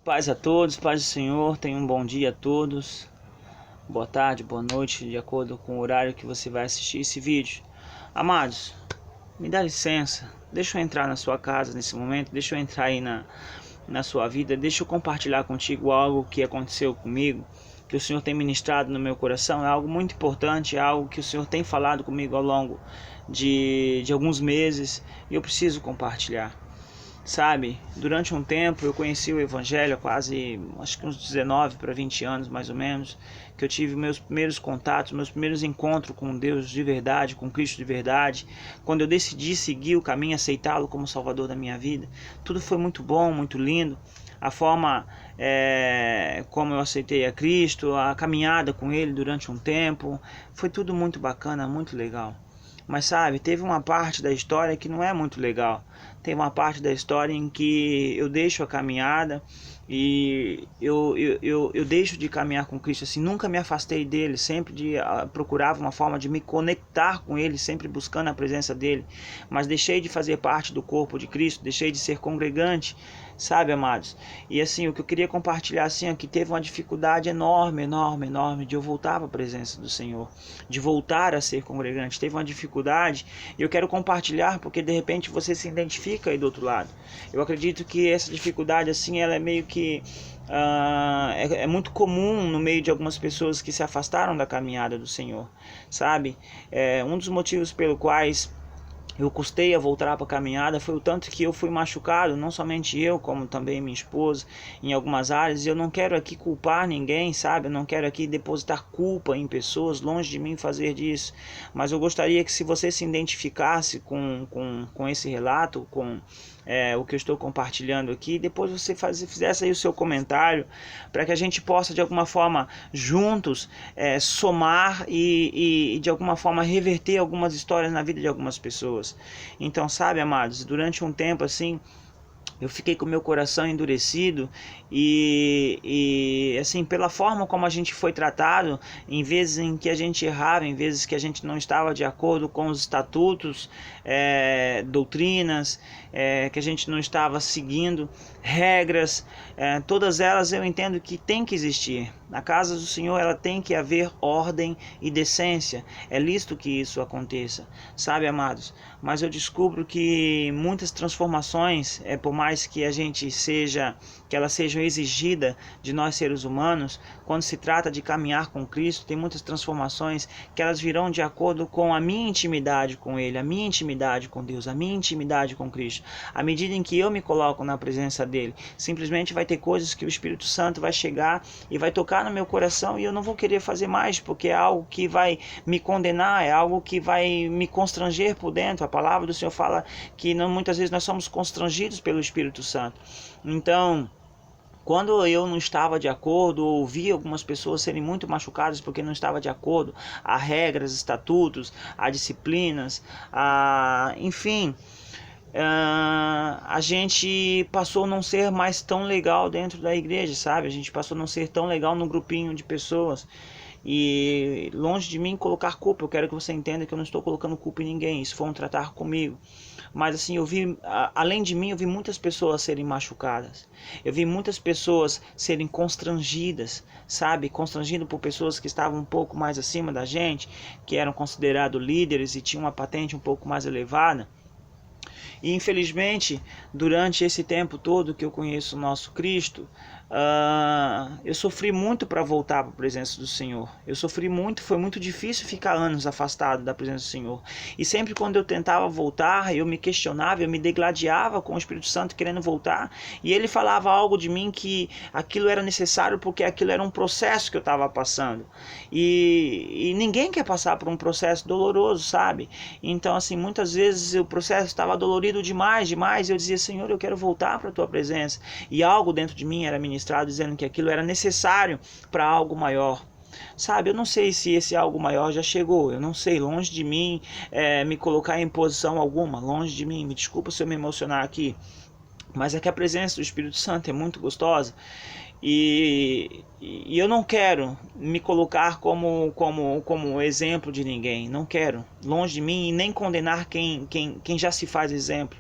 Paz a todos, paz do Senhor, tenham um bom dia a todos, boa tarde, boa noite, de acordo com o horário que você vai assistir esse vídeo. Amados, me dá licença, deixa eu entrar na sua casa nesse momento, deixa eu entrar aí na sua vida, deixa eu compartilhar contigo algo que aconteceu comigo, que o Senhor tem ministrado no meu coração, é algo muito importante, é algo que o Senhor tem falado comigo ao longo de alguns meses e eu preciso compartilhar. Sabe, durante um tempo eu conheci o Evangelho há quase, acho que uns 19 para 20 anos mais ou menos, que eu tive meus primeiros contatos, meus primeiros encontros com Deus de verdade, com Cristo de verdade, quando eu decidi seguir o caminho, aceitá-lo como Salvador da minha vida. Tudo foi muito bom, muito lindo, a forma como eu aceitei a Cristo, a caminhada com Ele durante um tempo, foi tudo muito bacana, muito legal. Mas sabe, teve uma parte da história que não é muito legal. Tem uma parte da história em que eu deixo a caminhada e eu deixo de caminhar com Cristo, assim, nunca me afastei dele, sempre procurava uma forma de me conectar com ele, sempre buscando a presença dele, mas deixei de fazer parte do corpo de Cristo, deixei de ser congregante, sabe, amados? E assim, o que eu queria compartilhar assim é que teve uma dificuldade enorme de eu voltar para a presença do Senhor, de voltar a ser congregante. Teve uma dificuldade e eu quero compartilhar porque de repente você se identifica aí do outro lado. Eu acredito que essa dificuldade assim, ela é meio que é muito comum no meio de algumas pessoas que se afastaram da caminhada do Senhor, sabe? Um dos motivos pelo quais eu custei a voltar para a caminhada foi o tanto que eu fui machucado, não somente eu, como também minha esposa, em algumas áreas. E eu não quero aqui culpar ninguém, sabe? Eu não quero aqui depositar culpa em pessoas, longe de mim fazer disso. Mas eu gostaria que se você se identificasse com esse relato, com o que eu estou compartilhando aqui, depois você fizesse aí o seu comentário, para que a gente possa de alguma forma juntos somar e de alguma forma reverter algumas histórias na vida de algumas pessoas. Então, sabe, amados, durante um tempo assim eu fiquei com meu coração endurecido e assim, pela forma como a gente foi tratado, em vezes em que a gente errava, em vezes que a gente não estava de acordo com os estatutos, doutrinas, que a gente não estava seguindo regras, todas elas eu entendo que tem que existir. Na casa do Senhor ela tem que haver ordem e decência, é lícito que isso aconteça, sabe, amados? Mas eu descubro que muitas transformações, por mais que a gente que elas sejam exigidas de nós seres humanos, quando se trata de caminhar com Cristo, tem muitas transformações que elas virão de acordo com a minha intimidade com Ele, a minha intimidade com Deus, a minha intimidade com Cristo. À medida em que eu me coloco na presença dEle, simplesmente vai ter coisas que o Espírito Santo vai chegar e vai tocar no meu coração e eu não vou querer fazer mais, porque é algo que vai me condenar, é algo que vai me constranger por dentro. A palavra do Senhor fala que muitas vezes nós somos constrangidos pelo Espírito Santo. Então, quando eu não estava de acordo, ou ouvi algumas pessoas serem muito machucadas porque não estava de acordo a regras, estatutos, a disciplinas, enfim, a gente passou a não ser mais tão legal dentro da igreja, sabe? A gente passou a não ser tão legal num grupinho de pessoas. E longe de mim colocar culpa, eu quero que você entenda que eu não estou colocando culpa em ninguém, isso foi um tratar comigo. Mas assim, eu vi, além de mim, eu vi muitas pessoas serem machucadas. Eu vi muitas pessoas serem constrangidas, sabe? Constrangido por pessoas que estavam um pouco mais acima da gente, que eram considerados líderes e tinham uma patente um pouco mais elevada. E infelizmente, durante esse tempo todo que eu conheço o nosso Cristo, eu sofri muito para voltar para a presença do Senhor. Eu sofri muito, foi muito difícil ficar anos afastado da presença do Senhor. E sempre quando eu tentava voltar, eu me questionava, eu me degladiava com o Espírito Santo querendo voltar. E ele falava algo de mim que aquilo era necessário porque aquilo era um processo que eu estava passando. E ninguém quer passar por um processo doloroso, sabe? Então assim, muitas vezes o processo estava dolorido demais, e eu dizia, Senhor, eu quero voltar para a tua presença. E algo dentro de mim era ministrado dizendo que aquilo era necessário para algo maior. Sabe, eu não sei se esse algo maior já chegou, eu não sei, longe de mim me colocar em posição alguma, longe de mim, me desculpa se eu me emocionar aqui, mas é que a presença do Espírito Santo é muito gostosa. E eu não quero me colocar como exemplo de ninguém, não quero, longe de mim, e nem condenar quem já se faz exemplo,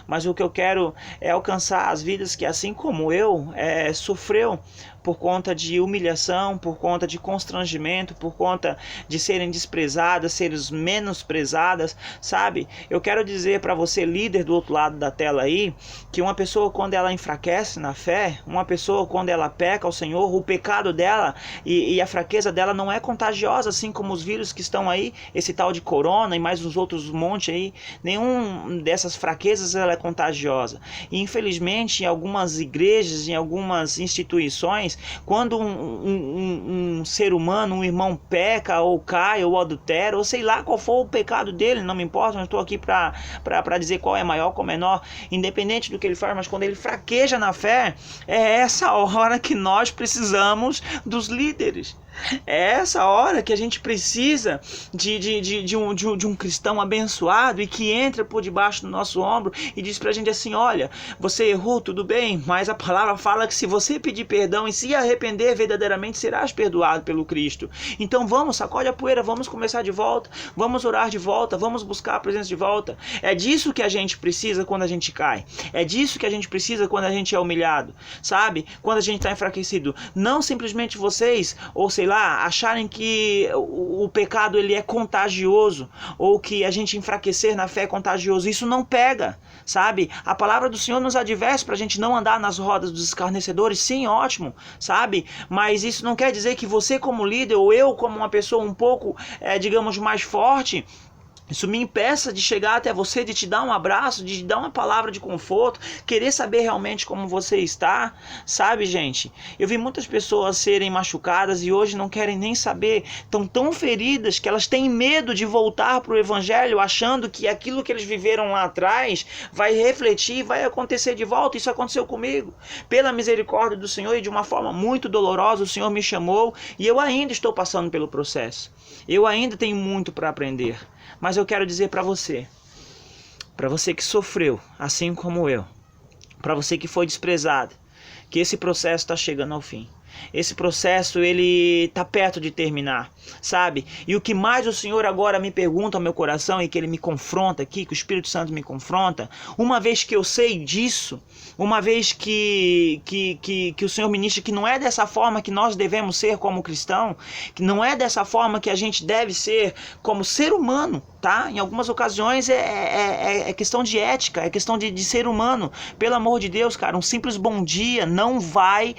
mas o que eu quero é alcançar as vidas que, assim como eu, sofreu por conta de humilhação, por conta de constrangimento, por conta de serem desprezadas, serem menosprezadas, sabe? Eu quero dizer para você, líder do outro lado da tela aí, que uma pessoa quando ela enfraquece na fé, uma pessoa quando ela peca ao Senhor, o pecado dela e a fraqueza dela não é contagiosa, assim como os vírus que estão aí, esse tal de corona e mais uns outros monte aí, nenhum dessas fraquezas ela é contagiosa. E infelizmente em algumas igrejas, em algumas instituições, quando um ser humano, um irmão peca ou cai ou adultera, ou sei lá qual for o pecado dele, não me importa, não estou aqui para dizer qual é maior, qual é menor, independente do que ele faz, mas quando ele fraqueja na fé, é essa hora que nós precisamos dos líderes. É essa hora que a gente precisa de um cristão abençoado e que entra por debaixo do nosso ombro e diz pra gente assim: olha, você errou, tudo bem, mas a palavra fala que se você pedir perdão e se arrepender verdadeiramente, serás perdoado pelo Cristo. Então vamos, sacode a poeira, vamos começar de volta, vamos orar de volta, vamos buscar a presença de volta. É disso que a gente precisa quando a gente cai. É disso que a gente precisa quando a gente é humilhado, sabe? Quando a gente está enfraquecido. Não simplesmente vocês, ou sei lá, acharem que o pecado ele é contagioso, ou que a gente enfraquecer na fé é contagioso. Isso não pega, sabe? A palavra do Senhor nos adverte para a gente não andar nas rodas dos escarnecedores. Sim, ótimo, sabe? Mas isso não quer dizer que você como líder, ou eu como uma pessoa um pouco, digamos, mais forte, isso me impeça de chegar até você, de te dar um abraço, de te dar uma palavra de conforto, querer saber realmente como você está, sabe, gente? Eu vi muitas pessoas serem machucadas e hoje não querem nem saber, estão tão feridas que elas têm medo de voltar para o Evangelho, achando que aquilo que eles viveram lá atrás vai refletir, vai acontecer de volta. Isso aconteceu comigo. Pela misericórdia do Senhor e de uma forma muito dolorosa, o Senhor me chamou e eu ainda estou passando pelo processo. Eu ainda tenho muito para aprender. Mas eu quero dizer para você que sofreu, assim como eu, para você que foi desprezado, que esse processo está chegando ao fim. Esse processo ele está perto de terminar, sabe? E o que mais o Senhor agora me pergunta ao meu coração e que Ele me confronta aqui, que o Espírito Santo me confronta, uma vez que eu sei disso, uma vez que o Senhor ministra que não é dessa forma que nós devemos ser como cristão, que não é dessa forma que a gente deve ser como ser humano, tá? Em algumas ocasiões é questão de ética, é questão de ser humano. Pelo amor de Deus, cara, um simples bom dia não vai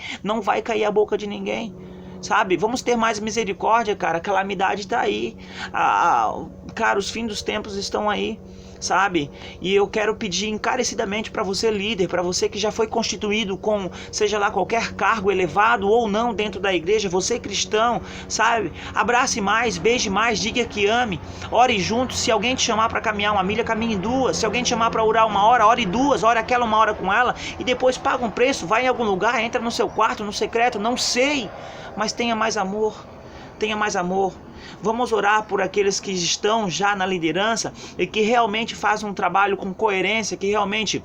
cair a boca de ninguém, sabe? Vamos ter mais misericórdia, cara. A calamidade tá aí. Cara, os fins dos tempos estão aí, sabe? E eu quero pedir encarecidamente para você líder, para você que já foi constituído com, seja lá qualquer cargo elevado ou não dentro da igreja, você cristão, sabe? Abrace mais, beije mais, diga que ame, ore junto. Se alguém te chamar para caminhar uma milha, caminhe duas. Se alguém te chamar para orar uma hora, ore duas, ore aquela uma hora com ela e depois paga um preço, vai em algum lugar, entra no seu quarto, no secreto, não sei, mas tenha mais amor. Tenha mais amor. Vamos orar por aqueles que estão já na liderança e que realmente fazem um trabalho com coerência, que realmente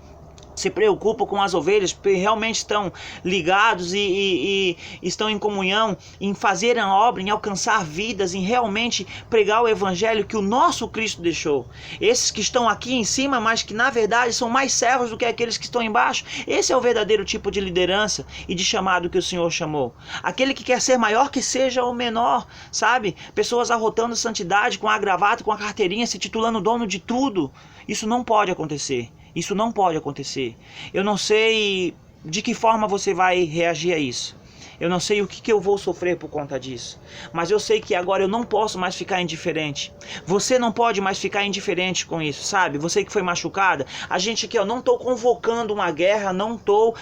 se preocupam com as ovelhas, porque realmente estão ligados e estão em comunhão, em fazer a obra, em alcançar vidas, em realmente pregar o evangelho que o nosso Cristo deixou. Esses que estão aqui em cima, mas que na verdade são mais servos do que aqueles que estão embaixo, esse é o verdadeiro tipo de liderança e de chamado que o Senhor chamou. Aquele que quer ser maior que seja o menor, sabe? Pessoas arrotando santidade com a gravata, com a carteirinha, se titulando dono de tudo. Isso não pode acontecer. Isso não pode acontecer. Eu não sei de que forma você vai reagir a isso. Eu não sei o que eu vou sofrer por conta disso. Mas eu sei que agora eu não posso mais ficar indiferente. Você não pode mais ficar indiferente com isso, sabe? Você que foi machucada. A gente aqui, eu não estou convocando uma guerra, não estou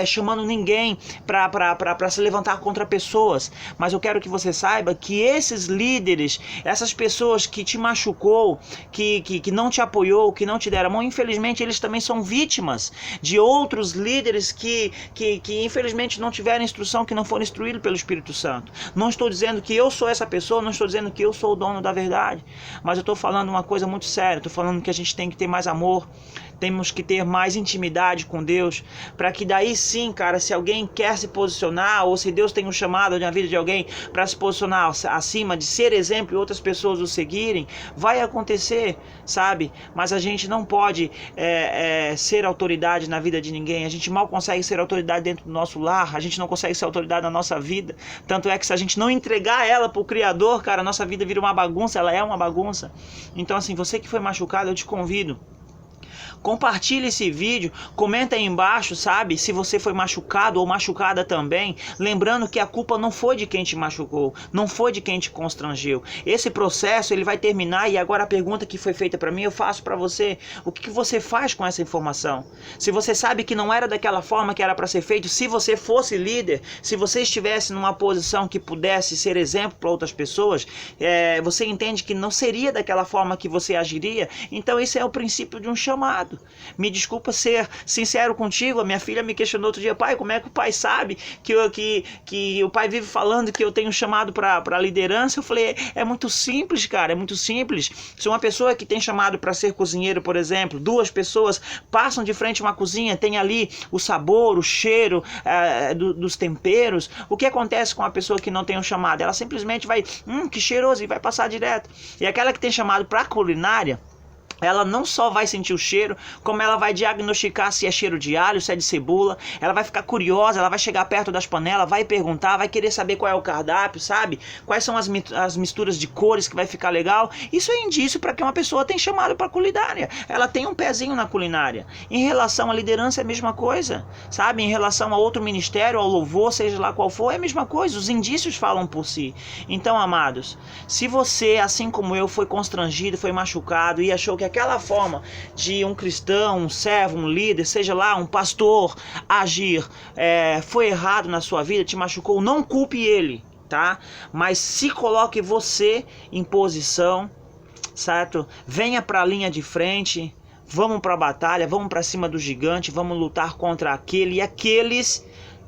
chamando ninguém para se levantar contra pessoas. Mas eu quero que você saiba que esses líderes, essas pessoas que te machucou, que não te apoiou, que não te deram a mão, infelizmente eles também são vítimas de outros líderes que infelizmente não tiveram instrução, que não foram instruídos pelo Espírito Santo. Não estou dizendo que eu sou essa pessoa, não estou dizendo que eu sou o dono da verdade, mas eu estou falando uma coisa muito séria. Estou falando que a gente tem que ter mais amor, temos que ter mais intimidade com Deus, para que daí sim, cara, se alguém quer se posicionar, ou se Deus tem um chamado na vida de alguém para se posicionar acima, de ser exemplo e outras pessoas o seguirem, vai acontecer, sabe? Mas a gente não pode ser autoridade na vida de ninguém. A gente mal consegue ser autoridade dentro do nosso lar, a gente não consegue ser autoridade na nossa vida. Tanto é que se a gente não entregar ela pro Criador, cara, a nossa vida vira uma bagunça, ela é uma bagunça. Então assim, você que foi machucado, eu te convido, compartilhe esse vídeo, comenta aí embaixo, sabe, se você foi machucado ou machucada também, lembrando que a culpa não foi de quem te machucou, não foi de quem te constrangeu. Esse processo, ele vai terminar, e agora a pergunta que foi feita para mim, eu faço para você: o que você faz com essa informação? Se você sabe que não era daquela forma que era para ser feito, se você fosse líder, se você estivesse numa posição que pudesse ser exemplo para outras pessoas, você entende que não seria daquela forma que você agiria, então esse é o princípio de um chamado. Me desculpa ser sincero contigo, a minha filha me questionou outro dia: pai, como é que o pai sabe que o pai vive falando que eu tenho chamado para liderança? Eu falei: é muito simples, cara, é muito simples. Se uma pessoa que tem chamado para ser cozinheiro, por exemplo, duas pessoas passam de frente a uma cozinha, tem ali o sabor, o cheiro dos temperos, o que acontece com a pessoa que não tem um chamado? Ela simplesmente vai, que cheiroso, e vai passar direto. E aquela que tem chamado para culinária, ela não só vai sentir o cheiro, como ela vai diagnosticar se é cheiro de alho, se é de cebola. Ela vai ficar curiosa, ela vai chegar perto das panelas, vai perguntar, vai querer saber qual é o cardápio, sabe? Quais são as misturas de cores que vai ficar legal. Isso é indício para que uma pessoa tem chamado para culinária. Ela tem um pezinho na culinária. Em relação à liderança é a mesma coisa, sabe? Em relação a outro ministério, ao louvor, seja lá qual for, é a mesma coisa. Os indícios falam por si. Então, amados, se você, assim como eu, foi constrangido, foi machucado e achou que aquela forma de um cristão, um servo, um líder, seja lá um pastor, agir foi errado na sua vida, te machucou, não culpe ele, tá? Mas se coloque você em posição, certo? Venha para a linha de frente, vamos para a batalha, vamos para cima do gigante, vamos lutar contra aquele e aqueles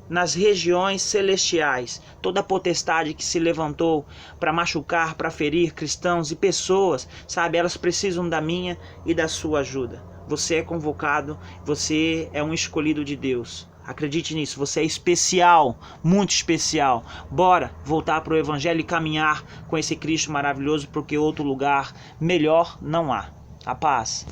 nas regiões celestiais. Toda a potestade que se levantou para machucar, para ferir cristãos e pessoas, sabe, elas precisam da minha e da sua ajuda. Você é convocado, você é um escolhido de Deus. Acredite nisso, você é especial, muito especial. Bora voltar para o Evangelho e caminhar com esse Cristo maravilhoso, porque outro lugar melhor não há. A paz.